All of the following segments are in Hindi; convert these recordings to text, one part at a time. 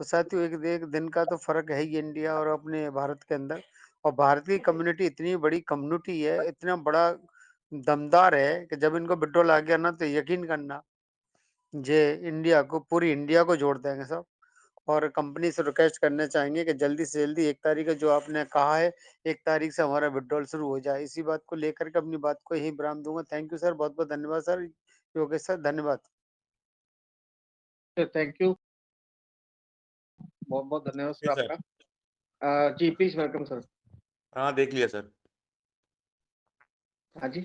तो साथियों एक दिन का तो फ़र्क है ही इंडिया और अपने भारत के अंदर। और भारत की कम्युनिटी इतनी बड़ी कम्युनिटी है, इतना बड़ा दमदार है कि जब इनको विड्रॉल आ गया ना तो यकीन करना, ये इंडिया को पूरी इंडिया को जोड़ देंगे सब। और कंपनी से रिक्वेस्ट करना चाहेंगे कि जल्दी से जल्दी 1 तारीख को जो आपने कहा है, 1 तारीख से हमारा विथड्रॉल शुरू हो जाए। इसी बात को लेकर के अपनी बात को यहीं विराम दूँगा। थैंक यू सर, बहुत-बहुत धन्यवाद सर। योगेश सर, धन्यवाद। Thank you. बहुत-बहुत धन्यवाद जी सर सर। आपका। जी प्लीज़ वेलकम सर। हाँ, देख लिया सर। हाँ जी।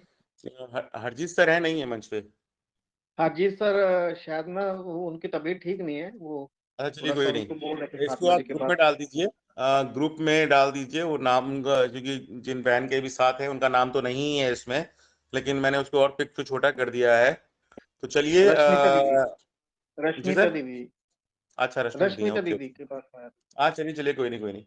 हरजीत सर है नहीं है मंच पे? हरजीत सर शायद ना वो उनकी तबीयत ठीक नहीं है, वो अच्छा चलिए थोड़ा-सा कोई नहीं। उनको बोल रहे थे 7 इसको आप बजे के ग्रुप बाद। में डाल दीजिए। ग्रुप में डाल दीजिए वो नाम क्योंकि जिन बहन के भी साथ है उनका नाम तो नहीं है इसमें, लेकिन मैंने उसको और पिक तो छोटा कर दिया है। तो चलिए रश्मिता दीदी, जी रश्मिता सर। दीदी, अच्छा रश्मि दी है, रश्मिता ओके दीदी ओके। के पास आया था। हाँ चलिए चलिए कोई नहीं कोई नहीं।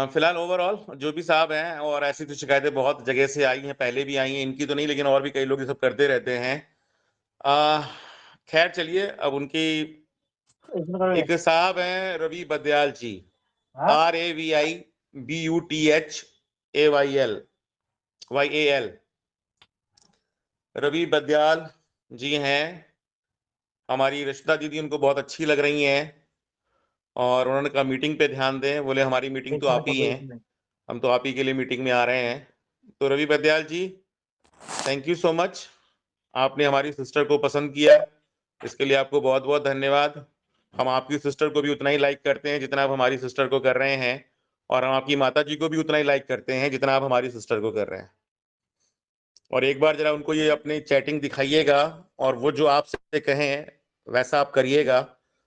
फिलहाल ओवरऑल जो भी साहब हैं, और ऐसी तो शिकायतें बहुत जगह से आई हैं, पहले भी आई हैं, इनकी तो नहीं लेकिन और भी कई लोग ये सब करते रहते हैं। खैर चलिए अब उनकी एक साहब हैं रवि बदयाल जी, RAVIBUTHAYL रवि बदयाल जी हैं। हमारी रशिदा दीदी उनको बहुत अच्छी लग रही हैं और उन्होंने कहा मीटिंग पे ध्यान दें। बोले हमारी मीटिंग तो आप ही हैं, हम तो आप ही के लिए मीटिंग में आ रहे हैं। तो रवि बदयाल जी थैंक यू सो मच, आपने हमारी सिस्टर को पसंद किया, इसके लिए आपको बहुत बहुत धन्यवाद। हम आपकी सिस्टर को भी उतना ही लाइक करते हैं जितना आप हमारी सिस्टर को कर रहे हैं, और हम आपकी माता जी को भी उतना ही लाइक करते हैं जितना आप हमारी सिस्टर को कर रहे हैं। और एक बार जरा उनको ये अपनी चैटिंग दिखाइएगा, और वो जो आपसे कहें वैसा आप करिएगा।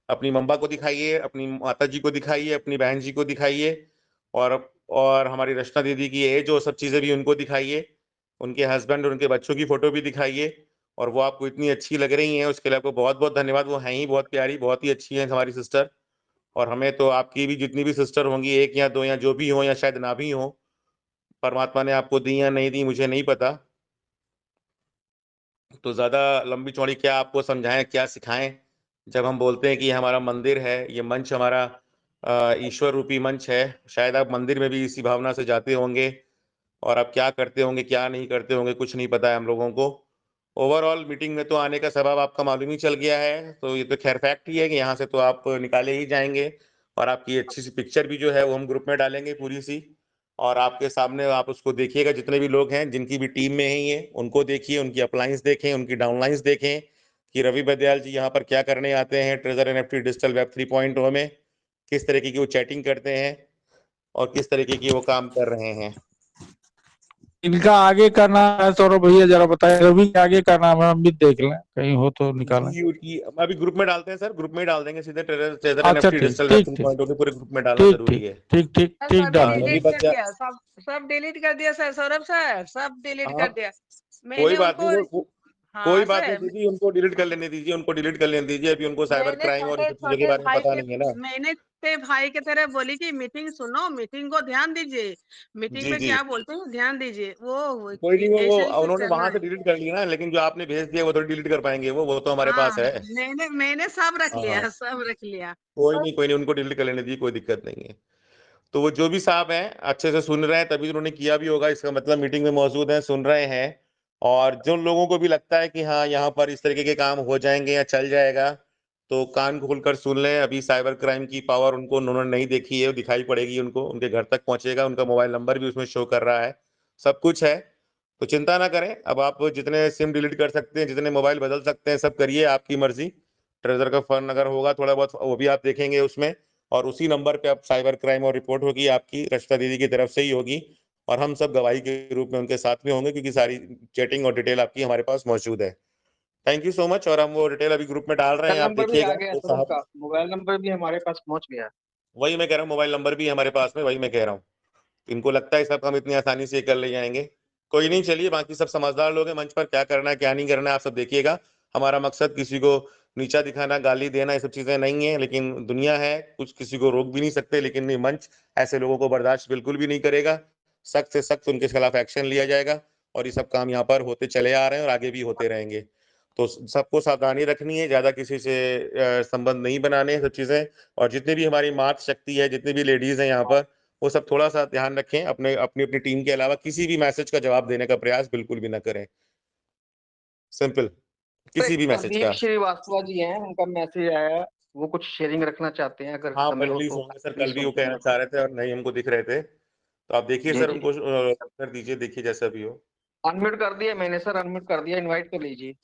अपनी मम्मा को दिखाइए, अपनी माता जी को दिखाइए, अपनी बहन जी को दिखाइए, और हमारी रचना दीदी की एज और सब चीज़ें भी उनको दिखाइए, उनके हस्बैंड और उनके बच्चों की फ़ोटो भी दिखाइए। और वो आपको इतनी अच्छी लग रही हैं उसके लिए आपको बहुत बहुत धन्यवाद। वो हैं ही बहुत प्यारी, बहुत ही अच्छी हैं हमारी सिस्टर। और हमें तो आपकी भी जितनी भी सिस्टर होंगी, एक या दो या जो भी हों या शायद ना भी हों, परमात्मा ने आपको दी या नहीं दी मुझे नहीं पता। तो ज़्यादा लंबी चौड़ी क्या आपको समझाएं, क्या सिखाएं। जब हम बोलते हैं कि ये हमारा मंदिर है, ये मंच हमारा ईश्वर रूपी मंच है, शायद आप मंदिर में भी इसी भावना से जाते होंगे, और आप क्या करते होंगे क्या नहीं करते होंगे कुछ नहीं पता है हम लोगों को। ओवरऑल मीटिंग में तो आने का सबब आपका मालूम ही चल गया है, तो ये तो खैर फैक्ट ही है कि यहाँ से तो आप निकाले ही जाएंगे। और आपकी अच्छी सी पिक्चर भी जो है वो हम ग्रुप में डालेंगे पूरी सी, और आपके सामने आप उसको देखिएगा। जितने भी लोग हैं जिनकी भी टीम में है ये, उनको देखिए, उनकी अपलाइंस देखें, उनकी डाउनलाइंस देखें कि रवि बदयाल जी यहाँ पर क्या करने आते हैं ट्रेजर एनएफटी डिजिटल वेब 3.0 में, किस तरीके की वो चैटिंग करते हैं और किस तरीके की वो काम कर रहे हैं। इनका आगे करना है सौरभ भैया, जरा बताए रवि के आगे करना है, हम भी देख लें कहीं हो तो निकालें। जी अभी ग्रुप में डालते हैं सर, ग्रुप में डाल देंगे सीधे ट्रेजर अच्छा एनएफटी ठीक डिजिटल वेब ठीक ठीक 3.0 के पूरे ग्रुप में डालना ठीक जरूरी ठीक है। ठीक ठीक ठीक सभी डाल रवि देंगे। डिलीट कर बदयाल, दिया, सब डिलीट कर दिया सर, सौरभ सर सब डिलीट हाँ कर दिया कोई मैंने बात उनको। नहीं, कोई हाँ बात नहीं सर, दीदी, उनको डिलीट कर लेने दीजिए, उनको डिलीट कर लेने दीजिए। अभी उनको साइबर मैंने क्राइम और इन छोटे सब चीजों के छोटे बारे में भाई पता के नहीं है ना। मैंने छोटे भाई के तरह बोली कि मीटिंग सुनो, मीटिंग को ध्यान दीजिए, मीटिंग जी में जी क्या बोलते हैं ध्यान दीजिए। वो कोई नहीं, वो ऐसे ही कुछ उन्होंने करना वहां से है। डिलीट कर लिया ना, लेकिन जो आपने भेज दिया वो तो डिलीट कर पाएंगे, वो तो हमारे पास हाँ, है। मैंने सब रख हाँ लिया, सब रख लिया। कोई नहीं, उनको डिलीट कर लेने दीजिए, कोई दिक्कत नहीं है। तो वो जो भी साहब हैं अच्छे से सुन रहे हैं तभी उन्होंने किया भी होगा, इसका मतलब मीटिंग में मौजूद हैं, सुन रहे हैं। और जिन लोगों को भी लगता है कि हाँ यहाँ पर इस तरीके के काम हो जाएंगे या चल जाएगा, तो कान खोलकर सुन लें। अभी साइबर क्राइम की पावर उनको उन्होंने नहीं देखी है, दिखाई पड़ेगी उनको, उनके घर तक पहुंचेगा, उनका मोबाइल नंबर भी उसमें शो कर रहा है, सब कुछ है। तो चिंता ना करें, अब आप जितने सिम डिलीट कर सकते हैं, जितने मोबाइल बदल सकते हैं, सब करिए, आपकी मर्जी। ट्रेजर का फंड अगर होगा थोड़ा बहुत वो भी आप देखेंगे उसमें, और उसी नंबर पे आप साइबर क्राइम और रिपोर्ट होगी आपकी रक्षा दीदी की तरफ से ही होगी, और हम सब गवाही के रूप में उनके साथ में होंगे, क्योंकि सारी चैटिंग और डिटेल आपकी हमारे पास मौजूद है। Thank you so much. और हम वो डिटेल अभी ग्रुप में डाल रहे हैं, मोबाइल आप नंबर भी आ देखिएगा गया तो सर साहब। उनका, मोबाइल नंबर भी हमारे पास पहुंच गया। वही मैं कह रहा हूँ, मोबाइल नंबर भी हमारे पास में, वही मैं कह रहा हूँ। इनको लगता है सब काम इतनी आसानी से कर ले जाएंगे। कोई नहीं, चलिए बाकी सब समझदार लोग हैं मंच पर, क्या करना है क्या नहीं करना है आप सब देखिएगा। हमारा मकसद किसी को नीचा दिखाना, गाली देना, ये सब चीजें नहीं है, लेकिन दुनिया है, कुछ किसी को रोक भी नहीं सकते, लेकिन ये मंच ऐसे लोगों को बर्दाश्त बिल्कुल भी नहीं करेगा। सख्त से सख्त उनके खिलाफ एक्शन लिया जाएगा, और ये सब काम यहाँ पर होते चले आ रहे हैं और आगे भी होते रहेंगे। तो सबको सावधानी रखनी है, ज्यादा किसी से संबंध नहीं बनाने हैं, सब चीजें। और जितने भी हमारी मातृ शक्ति है, जितनी भी लेडीज हैं यहाँ पर, वो सब थोड़ा सा ध्यान रखें, अपनी अपनी टीम के अलावा किसी भी मैसेज का जवाब देने का प्रयास बिल्कुल भी ना करें। सिंपल, किसी भी मैसेज प्रदीप का। श्रीवास्तव जी हैं, उनका मैसेज आया, वो कुछ शेयरिंग रखना चाहते हैं, अगर हाँ, समय हो प्लीज तो होंगे सर, कल प्लीज भी वो उनसे कहना चाह रहे थे और नहीं हमको दिख रहे थे, तो आप देखिए जी सर, जी। उनको कर दीजिए, देखिए जैसा भी हो। अनम्यूट कर दिया मैंने सर, अनम्यूट कर दिया, इनवाइट कर लीजिए।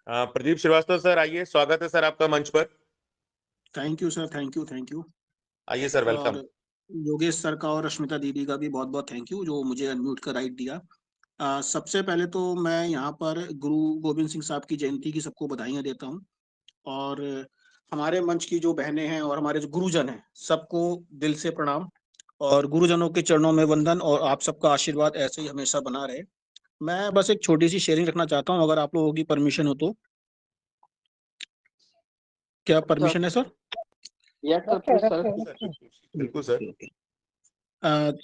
प्रदीप श्रीवास्तव सर, आइए, स्वागत है सर आपका मंच पर। Thank you sir, thank you, thank you. आइए सर, वेलकम। और योगेश सर का और रश्मिता दीदी का भी बहुत बहुत थैंक यू, जो मुझे अनम्यूट का राइट दिया। सबसे पहले तो मैं यहाँ पर गुरु गोविंद सिंह साहब की जयंती की सबको बधाइयाँ देता हूँ। और हमारे मंच की जो बहनें हैं और हमारे जो गुरुजन हैं, सबको दिल से प्रणाम और गुरुजनों के चरणों में वंदन, और आप सबका आशीर्वाद ऐसे ही हमेशा बना रहे। मैं बस एक छोटी सी शेयरिंग रखना चाहता हूँ, अगर आप लोगों की परमिशन हो तो। क्या परमिशन है sir? Yes sir, please sir. बिल्कुल सर।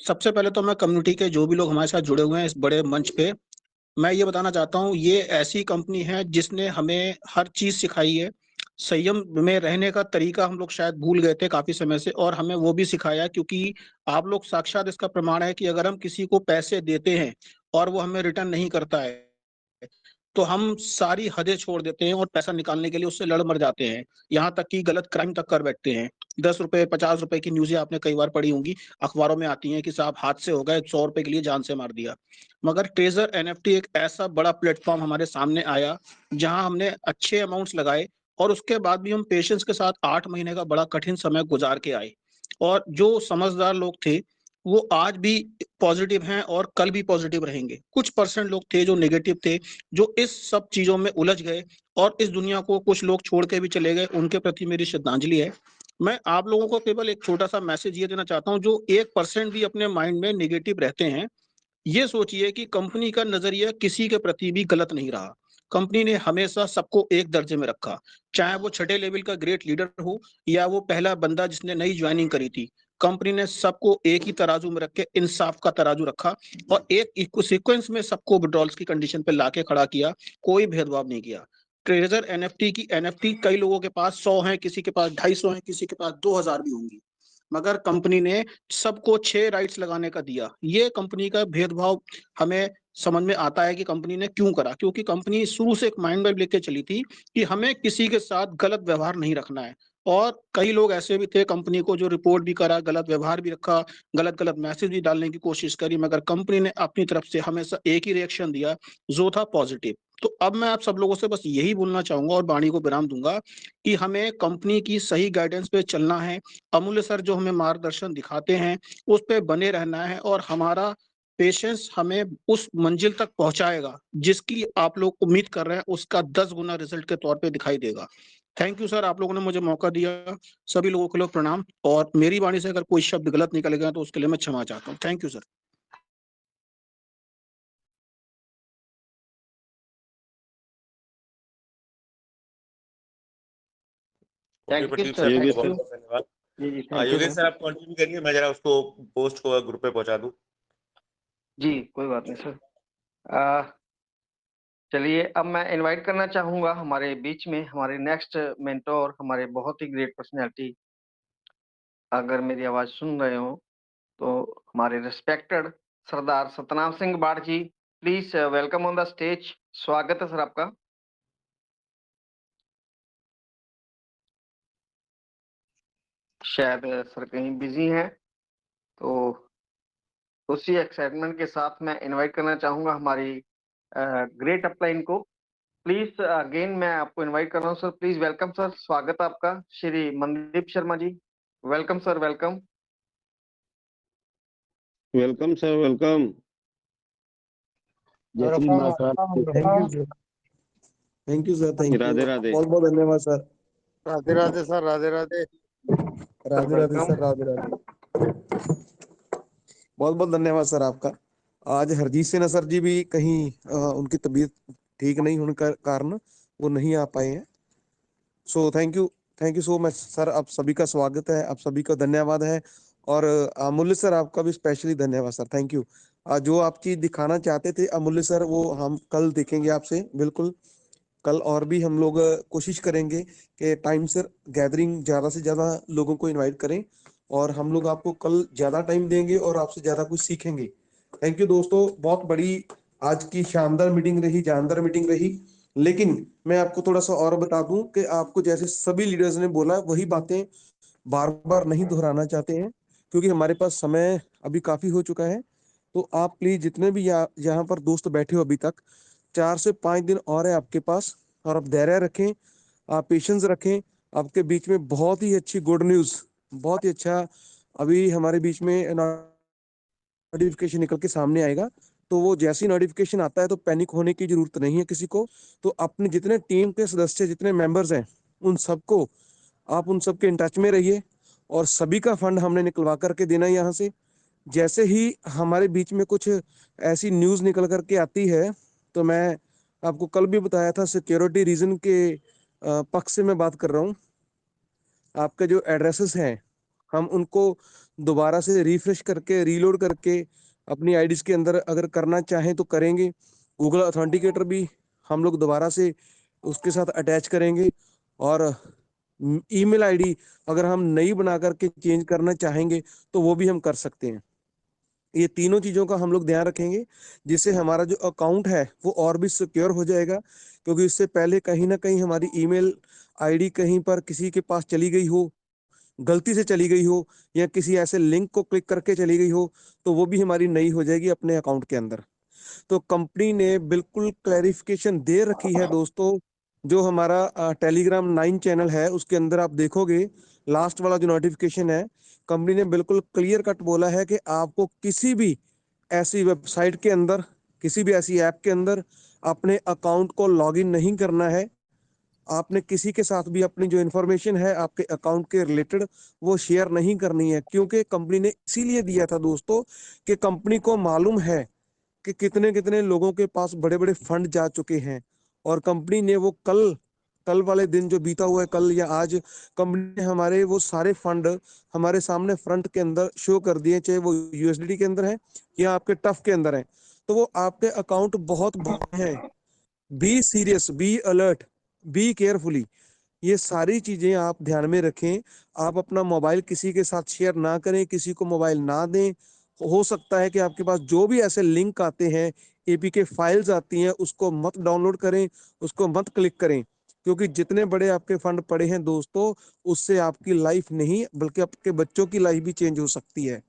सबसे पहले तो मैं कम्युनिटी के जो भी लोग हमारे साथ जुड़े हुए हैं इस बड़े मंच पे, मैं ये बताना चाहता हूँ, ये ऐसी कंपनी है जिसने हमें हर चीज सिखाई है। संयम में रहने का तरीका हम लोग शायद भूल गए थे काफी समय से, और हमें वो भी सिखाया, क्योंकि आप लोग साक्षात इसका प्रमाण है कि अगर हम किसी को पैसे देते हैं और वो हमें रिटर्न नहीं करता है, तो हम सारी हदें छोड़ देते हैं और पैसा निकालने के लिए उससे लड़ मर जाते हैं, यहाँ तक कि गलत क्राइम तक कर बैठते हैं। 10 रुपए 50 रुपए की न्यूज़ें आपने कई बार पढ़ी होंगी, अखबारों में आती हैं कि साहब हादसे हो गए, 100 रुपए के लिए जान से मार दिया। मगर ट्रेजर एनएफटी एक ऐसा बड़ा प्लेटफॉर्म हमारे सामने आया जहां हमने अच्छे अमाउंट्स लगाए, और उसके बाद भी हम पेशेंस के साथ 8 महीने का बड़ा कठिन समय गुजार के आए। और जो समझदार लोग थे वो आज भी पॉजिटिव हैं और कल भी पॉजिटिव रहेंगे। कुछ परसेंट लोग थे जो नेगेटिव थे, जो इस सब चीजों में उलझ गए और इस दुनिया को कुछ लोग छोड़ के भी चले गए, उनके प्रति मेरी श्रद्धांजलि है। मैं आप लोगों को केवल एक छोटा सा मैसेज ये देना चाहता हूँ, जो 1% भी अपने माइंड में नेगेटिव रहते हैं, ये सोचिए कि कंपनी का नजरिया किसी के प्रति भी गलत नहीं रहा। कंपनी ने हमेशा सबको एक दर्जे में रखा, चाहे वो छठे लेवल का ग्रेट लीडर हो या वो पहला बंदा जिसने नई ज्वाइनिंग करी थी। कंपनी ने सबको एक ही तराजू में रख के इंसाफ का तराजू रखा और एक सीक्वेंस में सबको विड्रॉल्स की कंडीशन पे लाके खड़ा किया, कोई भेदभाव नहीं किया। ट्रेजर एनएफटी की एनएफटी कई लोगों के पास 100 है, किसी के पास 250 है, किसी के पास 2000 भी होंगी, मगर कंपनी ने सबको 6 राइट्स लगाने का दिया। ये कंपनी का भेदभाव हमें समझ में आता है कि कंपनी ने क्यों करा, क्योंकि कंपनी शुरू से एक माइंड वेव लेके चली थी कि हमें किसी के साथ गलत व्यवहार नहीं रखना है। और कई लोग ऐसे भी थे कंपनी को जो रिपोर्ट भी करा, गलत व्यवहार भी रखा, गलत गलत मैसेज भी डालने की कोशिश करी, मगर कंपनी ने अपनी तरफ से हमेशा एक ही रिएक्शन दिया, जो था पॉजिटिव। तो अब मैं आप सब लोगों से बस यही बोलना चाहूंगा और वाणी को विराम दूंगा कि हमें कंपनी की सही गाइडेंस पे चलना है। अमूल्य सर जो हमें मार्गदर्शन दिखाते हैं उस पे बने रहना है, और हमारा पेशेंस हमें उस मंजिल तक पहुंचाएगा जिसकी आप लोग उम्मीद कर रहे हैं, उसका 10 गुना रिजल्ट के तौर पे दिखाई देगा। थैंक यू सर, आप लोगों ने मुझे मौका दिया। सभी लोगों को लोग प्रणाम, और मेरी वाणी से अगर कोई शब्द गलत निकलेगा तो उसके लिए मैं क्षमा चाहता हूँ। Thank you sir. Okay thank you Pradeep sir, sir, thank बहुत यू। बहुत धन्यवाद। जी जी, thank you Yogesh sir. Sir, आप कंटिन्यू करिए, मैं जरा उसको पोस्ट को ग्रुप पे पहुंचा दूं। जी कोई बात नहीं सर। चलिए, अब मैं इनवाइट करना चाहूंगा हमारे बीच में हमारे नेक्स्ट मेंटोर, हमारे बहुत ही ग्रेट पर्सनैलिटी, अगर मेरी आवाज सुन रहे हो तो हमारे respected Sardar Satnam Singh Baadh ji, please welcome on the stage. स्वागत है सर आपका। शायद सर कहीं बिजी हैं, तो उसी एक्साइटमेंट के साथ मैं इनवाइट करना चाहूंगा हमारी ग्रेट अपलाइन को। प्लीज अगेन मैं आपको इनवाइट कर रहा हूँ सर, प्लीज वेलकम सर, स्वागत है आपका Shri Mandeep Sharma ji. Welcome sir, welcome. Welcome sir, welcome. जय श्री मां sir. Thank you sir, thank you, Radhe Radhe. बहुत बहुत धन्यवाद sir. Radhe Radhe sir, Radhe Radhe. Radhe Radhe sir, Radhe Radhe. बहुत बहुत धन्यवाद सर आपका। आज हरजीत सिन्हा सर जी भी कहीं उनकी तबीयत ठीक नहीं होने के कारण वो नहीं आ पाए हैं। So thank you so much sir, आप सभी का स्वागत है, आप सभी का धन्यवाद है। और अमूल्य सर आपका भी स्पेशली धन्यवाद सर, थैंक यू। जो आप चीज दिखाना चाहते थे अमूल्य सर, वो हम कल देखेंगे आपसे, बिल्कुल। कल और भी हम लोग कोशिश करेंगे कि टाइम से गैदरिंग ज्यादा से ज्यादा लोगों को इनवाइट करें, और हम लोग आपको कल ज्यादा टाइम देंगे और आपसे ज्यादा कुछ सीखेंगे। थैंक यू दोस्तों, बहुत बड़ी आज की शानदार मीटिंग रही, जानदार मीटिंग रही। लेकिन मैं आपको थोड़ा सा और बता दूं कि आपको जैसे सभी लीडर्स ने बोला वही बातें बार बार नहीं दोहराना चाहते हैं, क्योंकि हमारे पास समय अभी काफी हो चुका है। तो आप प्लीज जितने भी यहाँ पर दोस्त बैठे हो अभी तक, 4 से 5 दिन और है आपके पास, और आप धैर्य रखें, आप पेशेंस रखें। आपके बीच में बहुत ही अच्छी गुड न्यूज, बहुत ही अच्छा अभी हमारे बीच में नोटिफिकेशन निकल के सामने आएगा। तो वो जैसी नोटिफिकेशन आता है तो पैनिक होने की जरूरत नहीं है किसी को। तो अपने जितने टीम के सदस्य, जितने मेंबर्स हैं, उन सबको आप उन सबके इन टच में रहिए, और सभी का फंड हमने निकलवा करके देना है यहाँ से। जैसे ही हमारे बीच में कुछ ऐसी न्यूज निकल करके आती है, तो मैं आपको कल भी बताया था, सिक्योरिटी रीजन के पक्ष से मैं बात कर रहा हूँ। आपके जो एड्रेसेस हैं, हम उनको दोबारा से रिफ्रेश करके, रीलोड करके अपनी आईडीज के अंदर अगर करना चाहें तो करेंगे। गूगल ऑथेंटिकेटर भी हम लोग दोबारा से उसके साथ अटैच करेंगे, और ईमेल आईडी अगर हम नई बना करके चेंज करना चाहेंगे तो वो भी हम कर सकते हैं। ये तीनों चीजों का हम लोग ध्यान रखेंगे, जिससे हमारा जो अकाउंट है वो और भी सिक्योर हो जाएगा। क्योंकि इससे पहले कहीं ना कहीं हमारी ईमेल आईडी कहीं पर किसी के पास चली गई हो, गलती से चली गई हो, या किसी ऐसे लिंक को क्लिक करके चली गई हो, तो वो भी हमारी नई हो जाएगी अपने अकाउंट के अंदर। तो कंपनी ने बिल्कुल क्लैरिफिकेशन दे रखी है दोस्तों। जो हमारा टेलीग्राम 9 चैनल है उसके अंदर आप देखोगे, लास्ट वाला जो नोटिफिकेशन है, कंपनी ने बिल्कुल क्लियर कट बोला है कि आपको किसी भी ऐसी वेबसाइट के अंदर, किसी भी ऐसी ऐप के अंदर अपने अकाउंट को लॉगिन नहीं करना है। आपने किसी के साथ भी अपनी जो इन्फॉर्मेशन है आपके अकाउंट के रिलेटेड वो शेयर नहीं करनी है, क्योंकि कंपनी ने इसीलिए दिया था दोस्तों कि कंपनी को मालूम है कि कितने कितने लोगों के पास बड़े बड़े फंड जा चुके हैं। और कंपनी ने वो कल कल वाले दिन जो बीता हुआ है, कल या आज, कंपनी ने हमारे वो सारे फंड हमारे सामने फ्रंट के अंदर शो कर दिए, चाहे वो यूएसडीटी के अंदर है या आपके टफ के अंदर है। तो वो आपके अकाउंट बहुत बड़े हैं। Be serious, be alert, be carefully, ये सारी चीजें आप ध्यान में रखें। आप अपना मोबाइल किसी के साथ शेयर ना करें, किसी को मोबाइल ना दें। हो सकता है कि आपके पास जो भी ऐसे लिंक आते हैं, एपीके फाइल्स आती हैं, उसको मत डाउनलोड करें, उसको मत क्लिक करें। क्योंकि जितने बड़े आपके फंड पड़े हैं दोस्तों, उससे आपकी लाइफ नहीं बल्कि आपके बच्चों की लाइफ भी चेंज हो सकती है।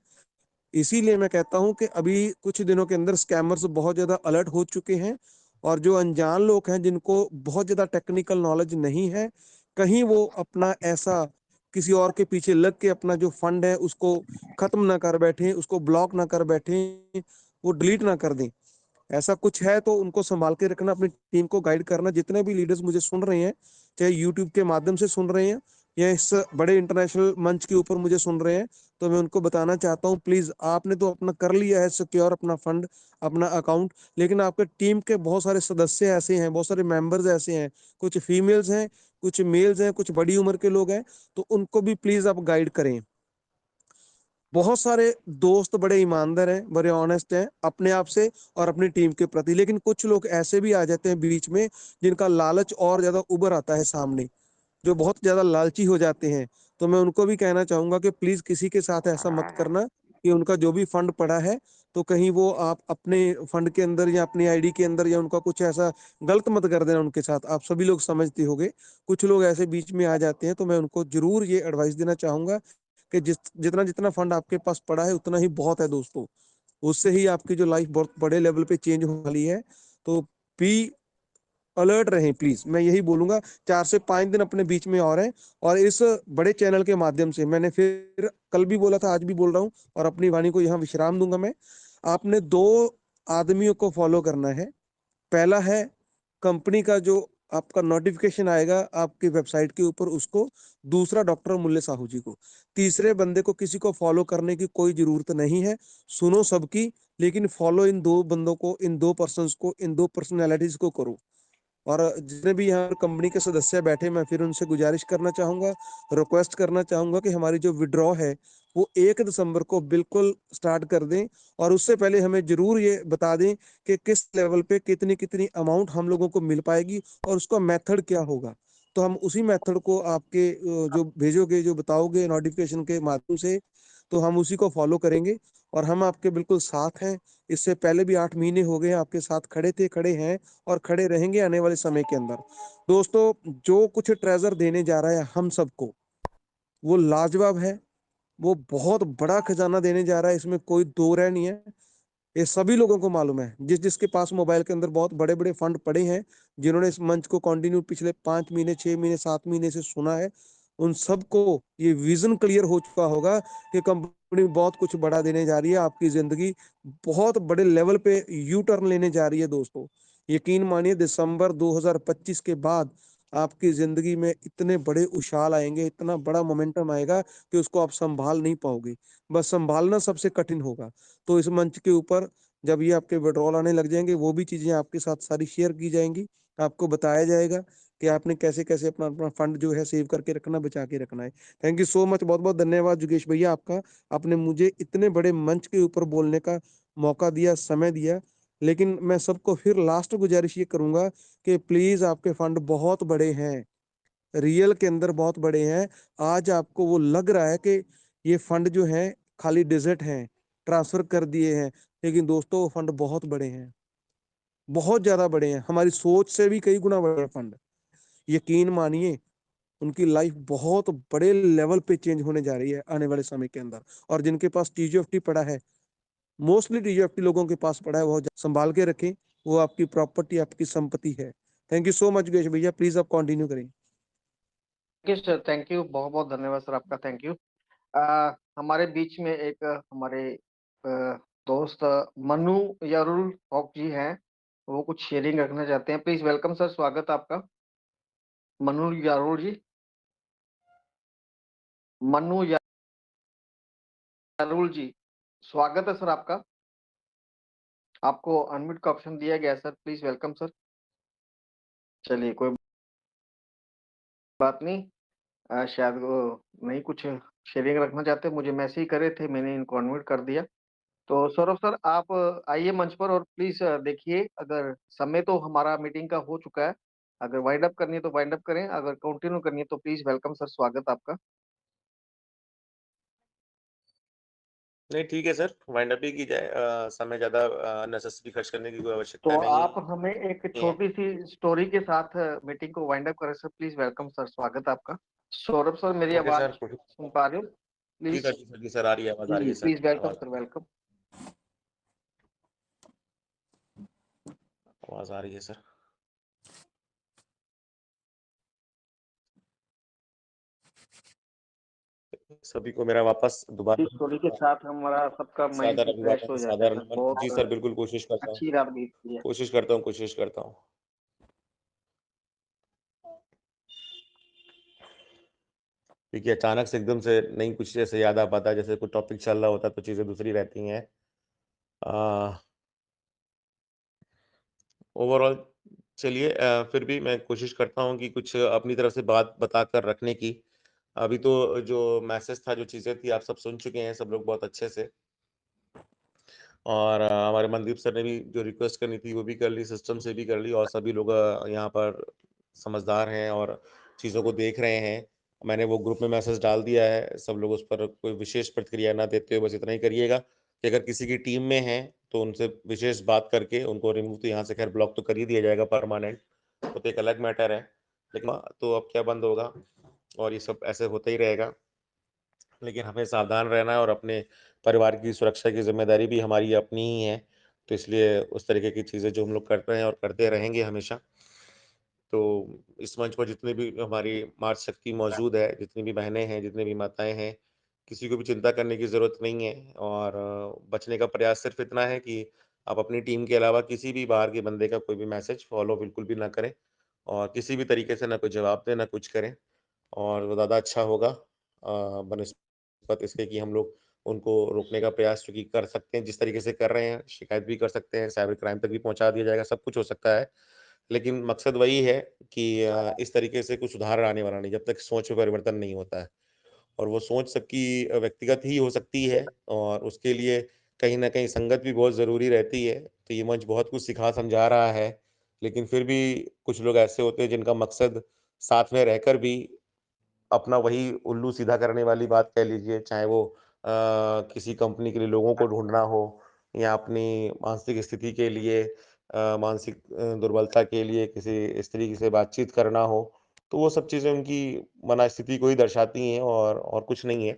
इसीलिए मैं कहता हूं कि अभी कुछ दिनों के अंदर स्कैमर्स बहुत ज्यादा अलर्ट हो चुके हैं, और जो अनजान लोग हैं जिनको बहुत ज्यादा टेक्निकल नॉलेज नहीं है, कहीं वो अपना ऐसा किसी और के पीछे लग के अपना जो फंड है उसको खत्म ना कर बैठे, उसको ब्लॉक ना कर बैठे, वो डिलीट ना कर दें। ऐसा कुछ है तो उनको संभाल के रखना, अपनी टीम को गाइड करना। जितने भी लीडर्स मुझे सुन रहे हैं, चाहे यूट्यूब के माध्यम से सुन रहे हैं या इस बड़े इंटरनेशनल मंच के ऊपर मुझे सुन रहे हैं, तो मैं उनको बताना चाहता हूँ, प्लीज आपने तो अपना कर लिया है सिक्योर, अपना फंड, अपना अकाउंट, लेकिन आपके टीम के बहुत सारे सदस्य ऐसे हैं, बहुत सारे मेंबर्स ऐसे हैं, कुछ फीमेल्स हैं, कुछ मेल्स हैं, कुछ बड़ी उम्र के लोग हैं, तो उनको भी प्लीज आप गाइड करें। बहुत सारे दोस्त बड़े ईमानदार हैं, बड़े ऑनेस्ट हैं अपने आप से और अपनी टीम के प्रति, लेकिन कुछ लोग ऐसे भी आ जाते हैं बीच में जिनका लालच और ज्यादा उभर आता है सामने, जो बहुत ज्यादा लालची हो जाते हैं। तो मैं उनको भी कहना चाहूंगा कि प्लीज किसी के साथ ऐसा मत करना कि उनका जो भी फंड पड़ा है तो कहीं वो आप अपने फंड के अंदर या अपनी आईडी के अंदर या उनका कुछ ऐसा गलत मत कर देना उनके साथ। आप सभी लोग समझते होंगे, कुछ लोग ऐसे बीच में आ जाते हैं। तो मैं उनको जरूर ये एडवाइस देना चाहूंगा कि जितना जितना फंड आपके पास पड़ा है उतना ही बहुत है दोस्तों, उससे ही आपकी जो लाइफ बहुत बड़े लेवल पे चेंज होने वाली है। तो बी अलर्ट रहें प्लीज, मैं यही बोलूंगा। 4 से 5 दिन अपने बीच में और हैं, और इस बड़े चैनल के माध्यम से मैंने फिर कल भी बोला था, आज भी बोल रहा हूँ, और अपनी वाणी को यहाँ विश्राम दूंगा मैं। आपने 2 आदमियों को फॉलो करना है। पहला है कंपनी का जो आपका नोटिफिकेशन आएगा आपकी वेबसाइट के ऊपर, उसको। दूसरा डॉक्टर मुल्ले साहू जी को। तीसरे बंदे को किसी को फॉलो करने की कोई जरूरत नहीं है, सुनो सबकी, लेकिन फॉलो इन 2 बंदों को, इन 2 पर्संस को, इन 2 पर्सनैलिटीज को करो। और जितने भी यहाँ कंपनी के सदस्य बैठे, मैं फिर उनसे गुजारिश करना चाहूंगा, रिक्वेस्ट करना चाहूंगा कि हमारी जो विड्रॉ है वो 1 दिसंबर को बिल्कुल स्टार्ट कर दें, और उससे पहले हमें जरूर ये बता दें कि किस लेवल पे कितनी कितनी अमाउंट हम लोगों को मिल पाएगी और उसका मेथड क्या होगा। तो हम उसी मेथड को आपके जो भेजोगे, जो बताओगे नोटिफिकेशन के माध्यम से, तो हम उसी को फॉलो करेंगे और हम आपके बिल्कुल साथ हैं। इससे पहले भी 8 महीने हो गए आपके साथ खड़े थे, खड़े हैं और खड़े रहेंगे आने वाले समय के अंदर। दोस्तों, जो कुछ ट्रेजर देने जा रहा है हम सबको, वो लाजवाब है, वो बहुत बड़ा खजाना देने जा रहा है, इसमें कोई दो राय नहीं है। ये सभी लोगों को मालूम है, जिसके पास मोबाइल के अंदर बहुत बड़े बड़े फंड पड़े हैं, जिन्होंने इस मंच को कंटिन्यू पिछले 5 महीने, 6 महीने, 7 महीने से सुना है, उन सबको ये विजन क्लियर हो चुका होगा कि कंपनी बहुत कुछ बड़ा देने जा रही है। आपकी जिंदगी बहुत बड़े लेवल पे यू टर्न लेने जा रही है। दोस्तों, यकीन मानिए, दिसंबर 2025 के बाद आपकी जिंदगी में इतने बड़े उछाल आएंगे, इतना बड़ा मोमेंटम आएगा कि उसको आप संभाल नहीं पाओगे। बस संभालना सबसे कठिन होगा। तो इस मंच के ऊपर जब ये आपके विड्रॉल आने लग जाएंगे, वो भी चीजें आपके साथ सारी शेयर की जाएंगी, आपको बताया जाएगा कि आपने कैसे कैसे अपना अपना फंड जो है सेव करके रखना, बचा के रखना है। थैंक यू सो मच, बहुत बहुत धन्यवाद जुगेश भैया आपका। आपने मुझे इतने बड़े मंच के ऊपर बोलने का मौका दिया, समय दिया। लेकिन मैं सबको फिर लास्ट गुजारिश ये करूंगा कि प्लीज, आपके फंड बहुत बड़े हैं, रियल के अंदर बहुत बड़े हैं। आज आपको वो लग रहा है कि ये फंड जो है खाली डिजिट हैं, ट्रांसफर कर दिए हैं, लेकिन दोस्तों वो फंड बहुत बड़े हैं, बहुत ज्यादा बड़े हैं, हमारी सोच से भी कई गुना बड़े फंड। यकीन मानिए, उनकी लाइफ बहुत बड़े लेवल पे चेंज होने जा रही है आने वाले समय के अंदर। और जिनके पास टीजीएफटी पड़ा है, मोस्टली टीजीएफटी लोगों के पास पड़ा है, वो संभाल के रखें, वो आपकी प्रॉपर्टी, आपकी संपत्ति है। Thank you so much Yogesh भैया, प्लीज आप कंटिन्यू करें। सर, थैंक यू, बहुत बहुत धन्यवाद सर आपका, थैंक यू। हमारे बीच में एक हमारे दोस्त मनु यारुल हक जी हैं, वो कुछ शेयरिंग रखना चाहते हैं। प्लीज वेलकम सर, स्वागत आपका। मनु यारुल जी, मनु यारुल जी, स्वागत है सर आपका। आपको अनम्यूट का ऑप्शन दिया गया सर, प्लीज वेलकम सर। चलिए, कोई बात नहीं, शायद वो नहीं कुछ शेयरिंग रखना चाहते, मुझे मैसेज करे थे, मैंने इनको अनम्यूट कर दिया। तो सौरभ सर, आप आइए मंच पर और प्लीज देखिए, अगर समय तो हमारा मीटिंग का हो चुका है, अगर वाइंड अप करनी है तो वाइंड अप करें, अगर कंटिन्यू करनी है तो प्लीज वेलकम सर, स्वागत आपका। नहीं, ठीक है सर, वाइंड अप ही की जाए। समय ज्यादा नेसेसरी खर्च करने की कोई आवश्यकता तो नहीं आप हमें एक है। छोटी सी स्टोरी के साथ मीटिंग को वाइंड अप करें सर, प्लीज वेलकम सर, स्वागत आपका। सौरभ सर, मेरी ओके आवाज सर, सुन पा रहे हो? जी प्लीज, सर, जी सर, जी सर, आ रही है आवाज, आ रही जी है सर, प्लीज वेलकम आवाज सर, वेलकम। आवाज आ रही है सर। सभी को मेरा वापस दोबारा इस स्टोरी के साथ हमारा सबका माइंड साधारण रिफ्रेश हो अभिवादन, जाता है साधारण सर, नमन। जी बहुत सर, बिल्कुल कोशिश करता हूँ, अच्छी रात बीती है। कोशिश करता हूँ, कोशिश करता हूँ। क्योंकि अचानक से एकदम से नहीं कुछ जैसे याद आ पाता, जैसे कोई टॉपिक चल रहा होता तो चीजें दूसरी रहती हैं। ओवरऑल चलिए, फिर भी मैं कोशिश करता हूँ कि कुछ अपनी तरफ से बात बता कर रखने की। अभी तो जो मैसेज था, जो चीज़ें थी, आप सब सुन चुके हैं, सब लोग बहुत अच्छे से। और हमारे मनदीप सर ने भी जो रिक्वेस्ट करनी थी वो भी कर ली, सिस्टम से भी कर ली, और सभी लोग यहाँ पर समझदार हैं और चीज़ों को देख रहे हैं। मैंने वो ग्रुप में मैसेज डाल दिया है, सब लोग उस पर कोई विशेष प्रतिक्रिया ना देते हुए बस इतना ही करिएगा कि अगर किसी की टीम में हैं तो उनसे विशेष बात करके उनको रिमूव, तो यहाँ से खैर ब्लॉक तो कर ही दिया जाएगा परमानेंट, वो तो एक अलग मैटर है। लेकिन तो अब क्या बंद होगा, और ये सब ऐसे होता ही रहेगा। लेकिन हमें सावधान रहना है, और अपने परिवार की सुरक्षा की जिम्मेदारी भी हमारी अपनी ही है। तो इसलिए उस तरीके की चीज़ें जो हम लोग करते हैं और करते रहेंगे हमेशा। तो इस मंच पर जितने भी हमारी मातृशक्ति मौजूद है, जितनी भी बहनें हैं, जितनी भी माताएँ हैं, किसी को भी चिंता करने की ज़रूरत नहीं है। और बचने का प्रयास सिर्फ़ इतना है कि आप अपनी टीम के अलावा किसी भी बाहर के बंदे का कोई भी मैसेज फ़ॉलो बिल्कुल भी ना करें, और किसी भी तरीके से ना कोई जवाब दें, ना कुछ करें। और वो ज़्यादा अच्छा होगा, बनिस्बत इसके कि हम लोग उनको रोकने का प्रयास चूँकि कर सकते हैं, जिस तरीके से कर रहे हैं, शिकायत भी कर सकते हैं, साइबर क्राइम तक भी पहुँचा दिया जाएगा, सब कुछ हो सकता है। लेकिन मकसद वही है कि इस तरीके से कुछ सुधार आने वाला नहीं, जब तक सोच में परिवर्तन नहीं होता है। और वो सोच सबकी व्यक्तिगत ही हो सकती है और उसके लिए कहीं न कहीं संगत भी बहुत ज़रूरी रहती है। तो ये मंच बहुत कुछ सिखा समझा रहा है, लेकिन फिर भी कुछ लोग ऐसे होते हैं जिनका मकसद साथ में रहकर भी अपना वही उल्लू सीधा करने वाली बात कह लीजिए, चाहे वो किसी कंपनी के लिए लोगों को ढूँढना हो या अपनी मानसिक स्थिति के लिए मानसिक दुर्बलता के लिए किसी स्त्री से बातचीत करना हो, तो वो सब चीज़ें उनकी मनःस्थिति को ही दर्शाती हैं और कुछ नहीं है।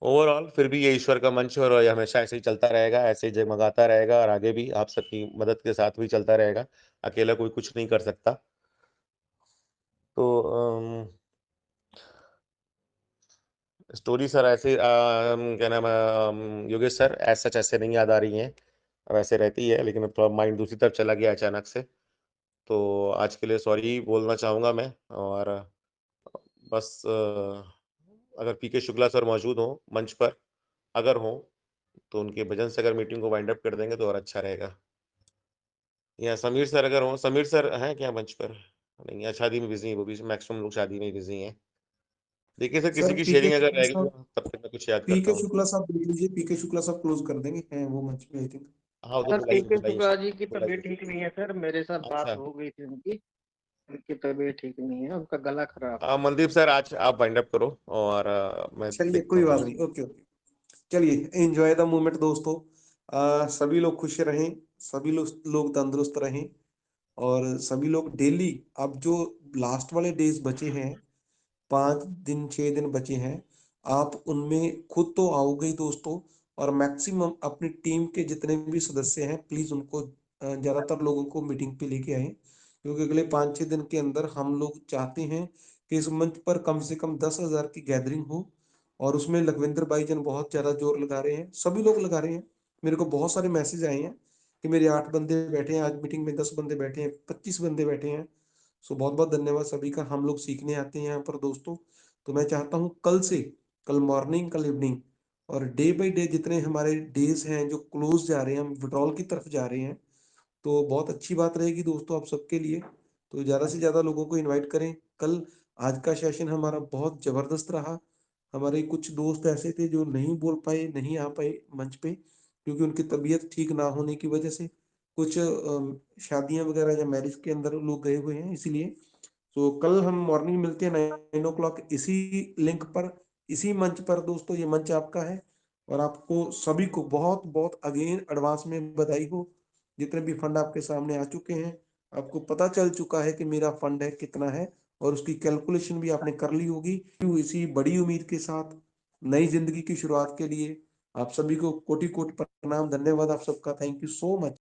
ओवरऑल फिर भी ये ईश्वर का मंच और ये हमेशा ऐसे ही चलता रहेगा, ऐसे ही जगमगाता रहेगा और आगे भी आप सबकी मदद के साथ भी चलता रहेगा। अकेला कोई कुछ नहीं कर सकता। तो स्टोरी सर ऐसे क्या नाम है योगेश सर एज़ सच ऐसे नहीं याद आ रही हैं। वैसे रहती है लेकिन अब थोड़ा माइंड दूसरी तरफ चला गया अचानक से। तो आज के लिए सॉरी बोलना चाहूँगा मैं और बस अगर पीके शुक्ला सर मौजूद हों मंच पर, अगर हों, तो उनके भजन से अगर मीटिंग को वाइंड अप कर देंगे तो और अच्छा रहेगा। या समीर सर अगर हों, समीर सर हैं क्या मंच पर? नहीं, या शादी में बिज़ी हैं, वो भी मैक्सिमम लोग शादी में ही बिज़ी हैं। देखिए सर किसी सर की पीके शेयरिंग अगर शुक्ला रहेगी साहब, तो तब तक मैं कुछ याद करता पीके हूँ। शुक्ला साहब देख लीजिए, पीके शुक्ला साहब क्लोज कर देंगे, हैं वो मंच पे आई थिंक। हाँ, वो तो सर बुलाइए पीके बुलाइए शुक्ला जी की तबीयत बुलाइए। ठीक नहीं है सर, मेरे साथ बात अच्छा। हो गई थी उनकी। उनकी तबीयत ठीक नहीं है, उनका गला खराब है। मनदीप सर आज आप वाइंड अप करो और मैं चलिए देखता कोई हूँ बात कुछ। नहीं, ओके ओके। चलिए एंजॉय द मोमेंट दोस्तों। सभी लोग खुश रहें, सभी लोग तंदुरुस्त रहें और सभी लोग डेली, अब जो लास्ट वाले डेज बचे हैं, 5 दिन 6 दिन बचे हैं, आप उनमें खुद तो आओगे ही दोस्तों, और मैक्सिमम अपनी टीम के जितने भी सदस्य हैं प्लीज उनको ज्यादातर लोगों को मीटिंग पे लेके आए, क्योंकि अगले 5-6 दिन के अंदर हम लोग चाहते हैं कि इस मंच पर कम से कम 10,000 की गैदरिंग हो। और उसमें लखविंदर भाई जन बहुत ज्यादा जोर लगा रहे हैं, सभी लोग लगा रहे हैं। मेरे को बहुत सारे मैसेज आए हैं कि मेरे 8 बंदे बैठे हैं आज मीटिंग में, 10 बंदे बैठे हैं, 25 बंदे बैठे हैं। सो बहुत बहुत धन्यवाद सभी का। हम लोग सीखने आते हैं यहाँ पर दोस्तों। तो मैं चाहता हूँ कल से, कल मॉर्निंग कल इवनिंग और डे बाई डे जितने हमारे डेज हैं जो क्लोज जा रहे हैं, हम विड्रॉल की तरफ जा रहे हैं, तो बहुत अच्छी बात रहेगी दोस्तों आप सबके लिए। तो ज्यादा से ज्यादा लोगों को इनवाइट करें। कल आज का सेशन हमारा बहुत जबरदस्त रहा। हमारे कुछ दोस्त ऐसे थे जो नहीं बोल पाए, नहीं आ पाए मंच पे, क्योंकि उनकी तबीयत ठीक ना होने की वजह से कुछ शादियां वगैरह या मैरिज के अंदर लोग गए हुए हैं, इसीलिए। तो कल हम मॉर्निंग मिलते हैं 9 o'clock इसी लिंक पर, इसी मंच पर दोस्तों। ये मंच आपका है और आपको सभी को बहुत बहुत अगेन एडवांस में बधाई हो। जितने भी फंड आपके सामने आ चुके हैं, आपको पता चल चुका है कि मेरा फंड है कितना है, और उसकी कैलकुलेशन भी आपने कर ली होगी। इसी बड़ी उम्मीद के साथ नई जिंदगी की शुरुआत के लिए आप सभी को कोटि कोटि प्रणाम, धन्यवाद आप सबका, थैंक यू सो मच।